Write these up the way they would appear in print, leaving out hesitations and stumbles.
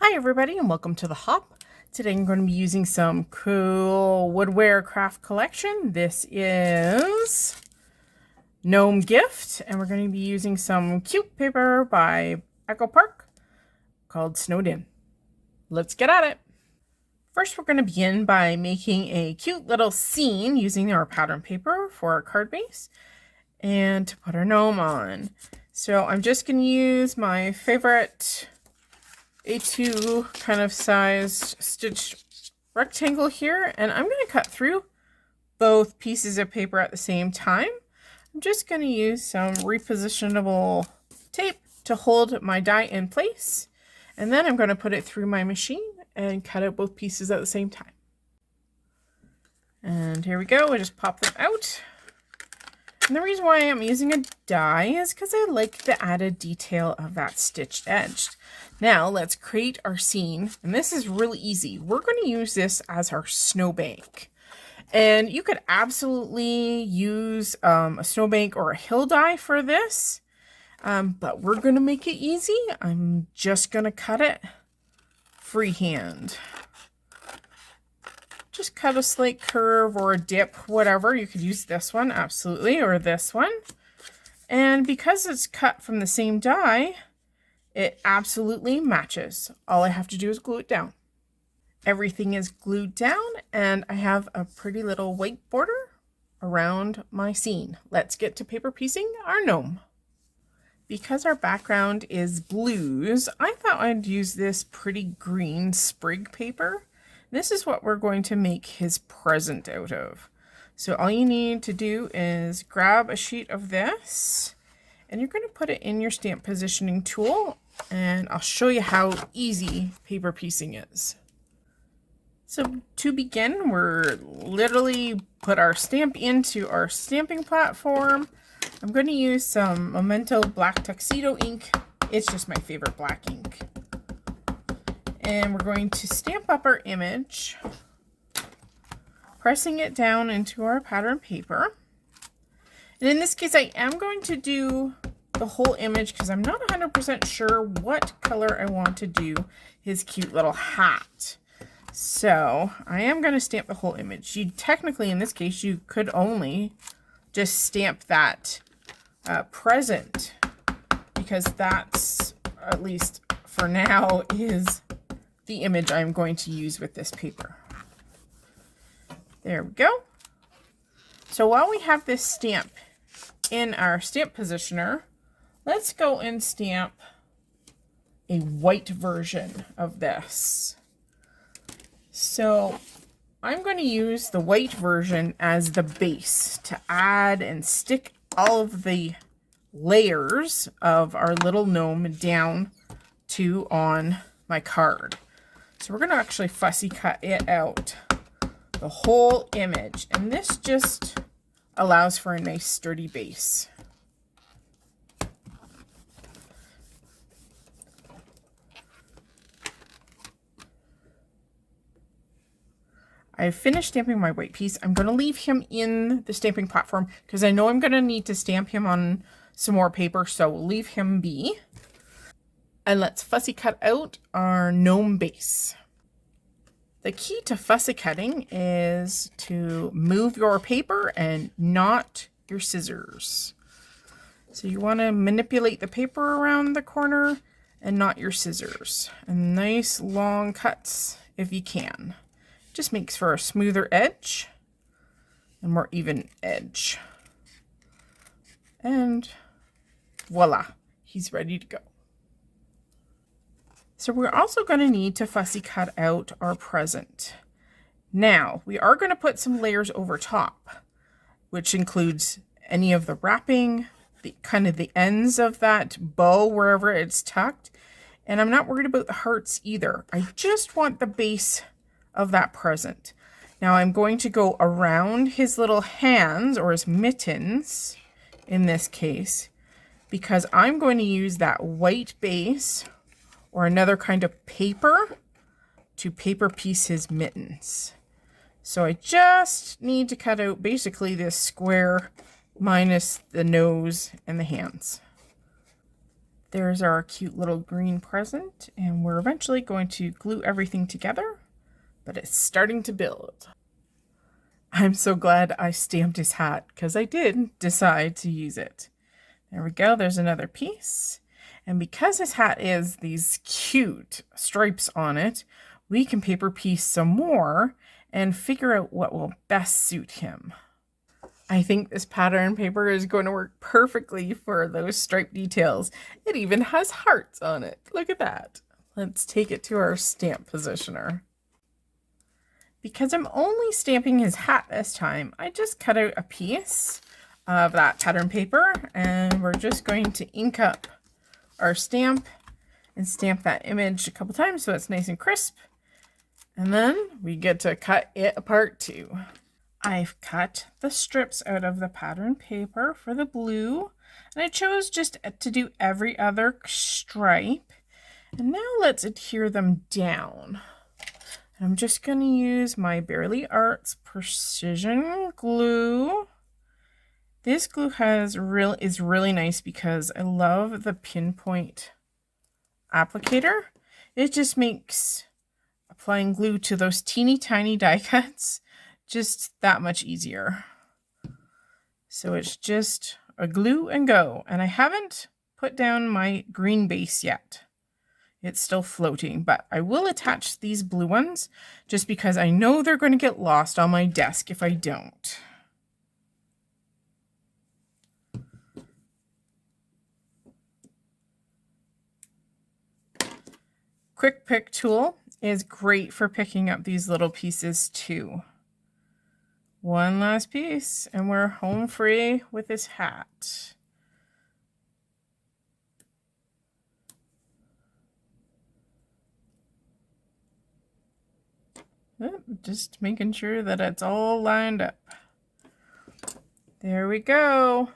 Hi everybody and welcome to the Hop. Today I'm going to be using some cool woodware craft collection. This is Gnome Gift and we're going to be using some cute paper by Echo Park called Snowed In. Let's get at it. First we're going to begin by making a cute little scene using our pattern paper for our card base and to put our gnome on. So I'm just going to use my favorite A2 kind of sized stitched rectangle here, and I'm going to cut through both pieces of paper at the same time. I'm just going to use some repositionable tape to hold my die in place, and then I'm going to put it through my machine and cut out both pieces at the same time. And here we go, I just pop them out. And the reason why I'm using a die is because I like the added detail of that stitched edge. Now let's create our scene, and this is really easy. We're going to use this as our snowbank. And you could absolutely use a snowbank or a hill die for this, but we're going to make it easy. I'm just going to cut it freehand. Just cut a slight curve or a dip, whatever. You could use this one, absolutely, or this one. And because it's cut from the same die, it absolutely matches. All I have to do is glue it down. Everything is glued down, and I have a pretty little white border around my scene. Let's get to paper piecing our gnome. Because our background is blues, I thought I'd use this pretty green sprig paper. This is what we're going to make his present out of. So all you need to do is grab a sheet of this, and you're going to put it in your stamp positioning tool, and I'll show you how easy paper piecing is. So to begin, we're literally put our stamp into our stamping platform. I'm going to use some Memento Black Tuxedo ink. It's just my favorite black ink. And we're going to stamp up our image, pressing it down into our pattern paper. And in this case, I am going to do the whole image because I'm not 100% sure what color I want to do his cute little hat. So I am going to stamp the whole image. You technically, in this case, you could only just stamp that present, because that's, at least for now, is the image I'm going to use with this paper. There we go. So while we have this stamp in our stamp positioner, let's go and stamp a white version of this. So I'm going to use the white version as the base to add and stick all of the layers of our little gnome down to on my card. So we're going to actually fussy cut it out, the whole image, and this just allows for a nice sturdy base. I've finished stamping my white piece. I'm going to leave him in the stamping platform because I know I'm going to need to stamp him on some more paper, so we'll leave him be. And let's fussy cut out our gnome base. The key to fussy cutting is to move your paper and not your scissors. So you want to manipulate the paper around the corner and not your scissors. And nice long cuts if you can. Just makes for a smoother edge and more even edge. And voila, he's ready to go. So we're also going to need to fussy cut out our present. Now, we are going to put some layers over top, which includes any of the wrapping, the kind of the ends of that bow wherever it's tucked. And I'm not worried about the hearts either. I just want the base of that present. Now I'm going to go around his little hands, or his mittens in this case, because I'm going to use that white base or another kind of paper to paper piece his mittens. So I just need to cut out basically this square minus the nose and the hands. There's our cute little green present, and we're eventually going to glue everything together, but it's starting to build. I'm so glad I stamped his hat because I did decide to use it. There we go, there's another piece. And because his hat is these cute stripes on it, we can paper piece some more and figure out what will best suit him. I think this pattern paper is going to work perfectly for those stripe details. It even has hearts on it. Look at that. Let's take it to our stamp positioner. Because I'm only stamping his hat this time, I just cut out a piece of that pattern paper and we're just going to ink up our stamp and stamp that image a couple times so it's nice and crisp. And then we get to cut it apart too. I've cut the strips out of the pattern paper for the blue, and I chose just to do every other stripe. And now let's adhere them down. I'm just going to use my Barely Arts Precision Glue. This glue is really nice because I love the pinpoint applicator. It just makes applying glue to those teeny tiny die cuts just that much easier. So it's just a glue and go. And I haven't put down my green base yet. It's still floating, but I will attach these blue ones just because I know they're going to get lost on my desk if I don't. Quick pick tool is great for picking up these little pieces too. One last piece and we're home free with this hat. Just making sure that it's all lined up. There we go.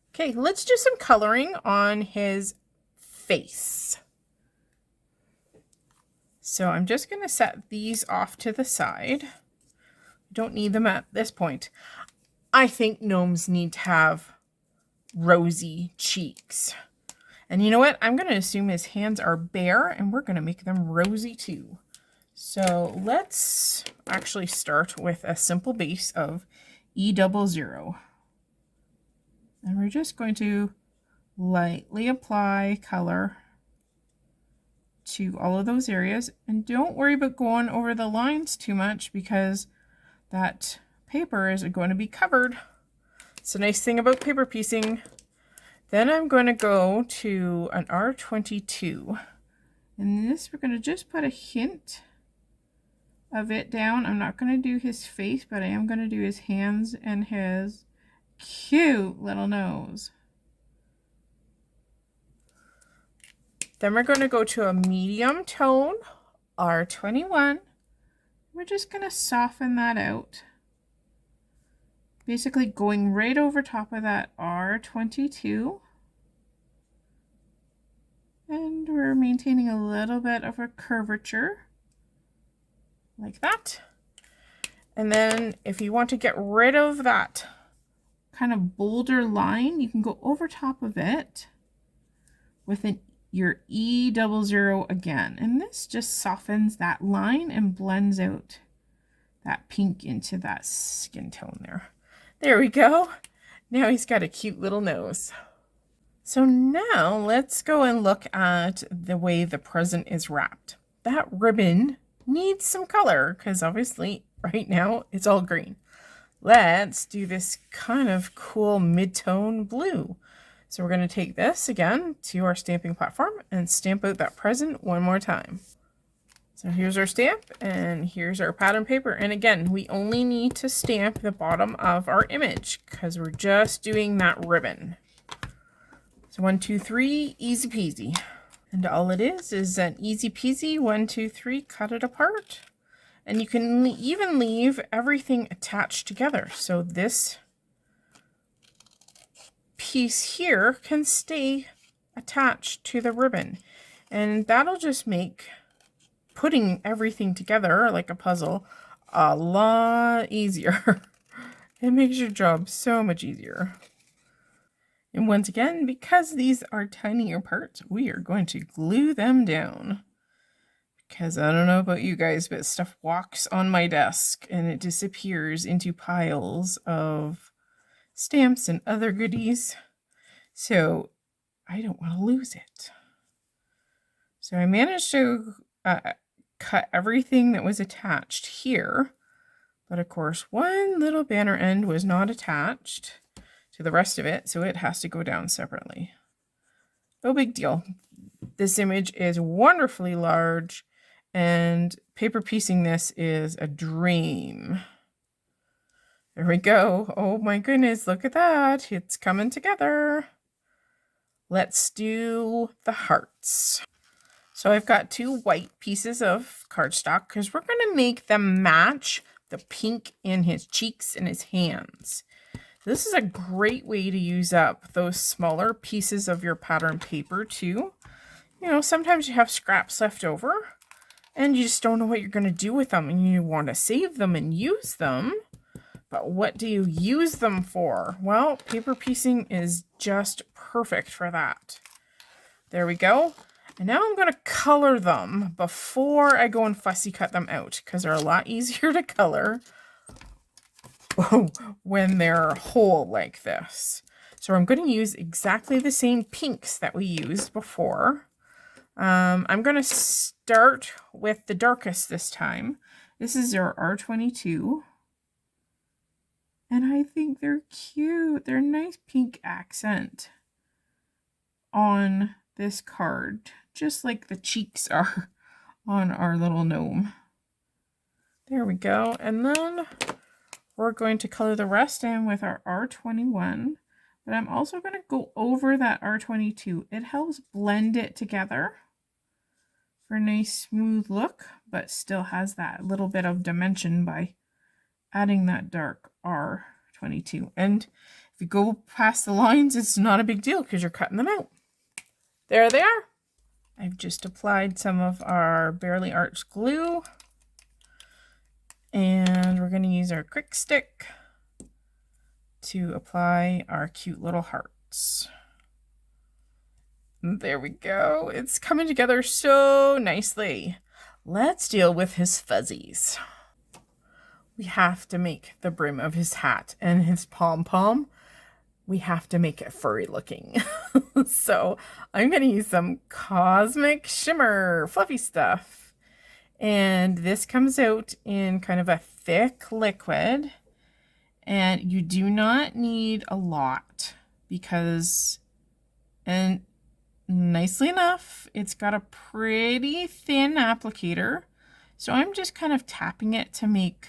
Okay, let's do some coloring on his face. So I'm just going to set these off to the side. Don't need them at this point. I think gnomes need to have rosy cheeks. And you know what? I'm going to assume his hands are bare and we're going to make them rosy too. So let's actually start with a simple base of E00. And we're just going to lightly apply color to all of those areas. And don't worry about going over the lines too much because that paper is going to be covered. It's a nice thing about paper piecing. Then I'm going to go to an R22. And this, we're going to just put a hint of it down. I'm not going to do his face, but I am going to do his hands and his cute little nose. Then we're going to go to a medium tone, R21. We're just going to soften that out. Basically going right over top of that R22. And we're maintaining a little bit of a curvature. Like that. And then if you want to get rid of that kind of bolder line, you can go over top of it with your E00 again. And this just softens that line and blends out that pink into that skin tone there. There we go. Now he's got a cute little nose. So now let's go and look at the way the present is wrapped. That ribbon needs some color because obviously right now it's all green. Let's do this kind of cool mid-tone blue. So we're going to take this again to our stamping platform and stamp out that present one more time. So here's our stamp and here's our pattern paper. And again, we only need to stamp the bottom of our image because we're just doing that ribbon. So 1, 2, 3, easy peasy. And all it is an easy peasy 1, 2, 3, cut it apart. And you can even leave everything attached together. So this piece here can stay attached to the ribbon. And that'll just make putting everything together like a puzzle a lot easier. It makes your job so much easier. And once again, because these are tinier parts, we are going to glue them down. Because I don't know about you guys, but stuff walks on my desk and it disappears into piles of stamps and other goodies. So I don't want to lose it. So I managed to cut everything that was attached here. But of course, one little banner end was not attached to the rest of it, so it has to go down separately. No big deal. This image is wonderfully large, and paper piecing this is a dream. There we go. Oh my goodness, look at that. It's coming together. Let's do the hearts. So I've got 2 white pieces of cardstock because we're going to make them match the pink in his cheeks and his hands. This is a great way to use up those smaller pieces of your pattern paper too. You know, sometimes you have scraps left over and you just don't know what you're going to do with them and you want to save them and use them. But what do you use them for? Well, paper piecing is just perfect for that. There we go. And now I'm going to color them before I go and fussy cut them out because they're a lot easier to color when they're whole like this. So I'm going to use exactly the same pinks that we used before. I'm going to start with the darkest this time. This is our R22. And I think they're cute. They're a nice pink accent on this card, just like the cheeks are on our little gnome. There we go. And then we're going to color the rest in with our R21, but I'm also going to go over that R22. It helps blend it together for a nice smooth look, but still has that little bit of dimension by adding that dark R22. And if you go past the lines, it's not a big deal because you're cutting them out. There they are. I've just applied some of our Barely Arts glue. And we're going to use our quick stick to apply our cute little hearts. There we go. It's coming together so nicely. Let's deal with his fuzzies. We have to make the brim of his hat and his pom-pom. We have to make it furry looking. So I'm going to use some Cosmic Shimmer Fluffy Stuff. And this comes out in kind of a thick liquid. And you do not need a lot because, and nicely enough, it's got a pretty thin applicator. So I'm just kind of tapping it to make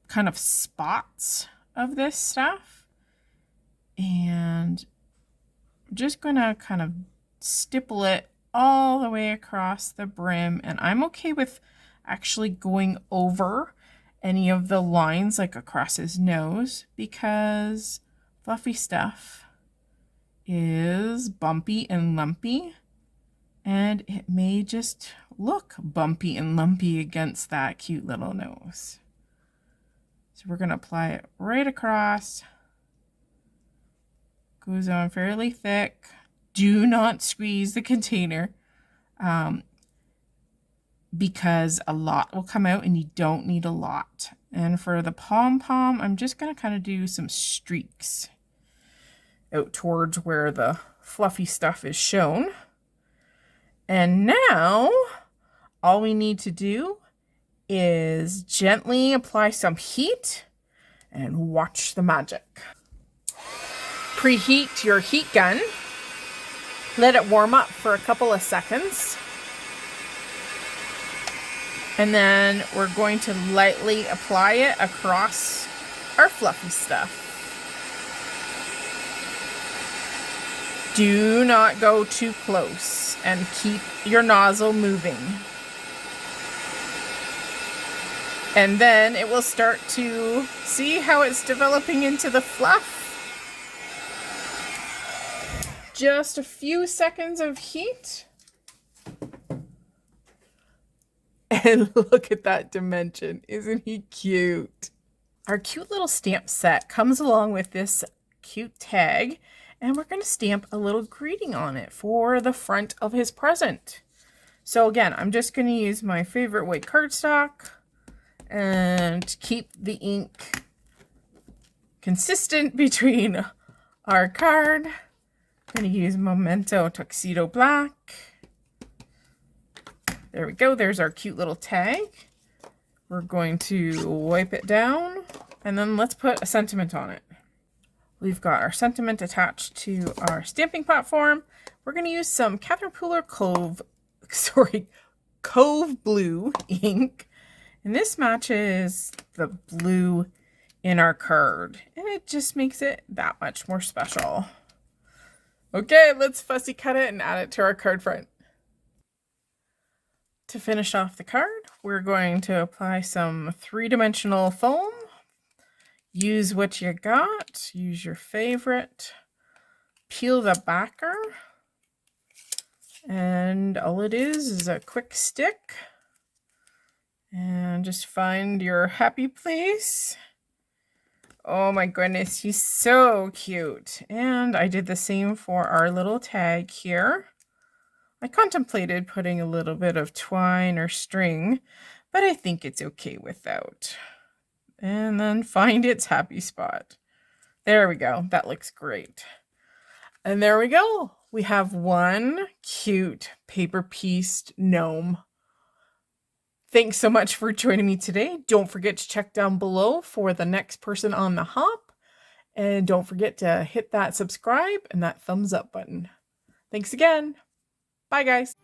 kind of spots of this stuff. And I'm just going to kind of stipple it all the way across the brim. And I'm okay with actually going over any of the lines like across his nose because Fluffy Stuff is bumpy and lumpy. And it may just look bumpy and lumpy against that cute little nose. So we're going to apply it right across. Goes on fairly thick. Do not squeeze the container because a lot will come out and you don't need a lot. And for the pom-pom, I'm just going to kind of do some streaks out towards where the fluffy stuff is shown. And now all we need to do is gently apply some heat and watch the magic. Preheat your heat gun. Let it warm up for a couple of seconds. And then we're going to lightly apply it across our fluffy stuff. Do not go too close and keep your nozzle moving. And then it will start to see how it's developing into the fluff. Just a few seconds of heat. And look at that dimension. Isn't he cute? Our cute little stamp set comes along with this cute tag. And we're going to stamp a little greeting on it for the front of his present. So again, I'm just going to use my favorite white cardstock and keep the ink consistent between our card. I'm going to use Memento Tuxedo Black. There we go. There's our cute little tag. We're going to wipe it down and then let's put a sentiment on it. We've got our sentiment attached to our stamping platform. We're going to use some Catherine Pooler Cove Blue ink. And this matches the blue in our card. And it just makes it that much more special. Okay, let's fussy cut it and add it to our card front. To finish off the card, we're going to apply some 3-dimensional foam. Use what you got. Use your favorite. Peel the backer. And all it is a quick stick. And just find your happy place. Oh my goodness, he's so cute. And I did the same for our little tag here. I contemplated putting a little bit of twine or string, but I think it's okay without. And then find its happy spot. There we go. That looks great. And there we go. We have one cute paper-pieced gnome. Thanks so much for joining me today. Don't forget to check down below for the next person on the hop. And don't forget to hit that subscribe and that thumbs up button. Thanks again. Bye, guys.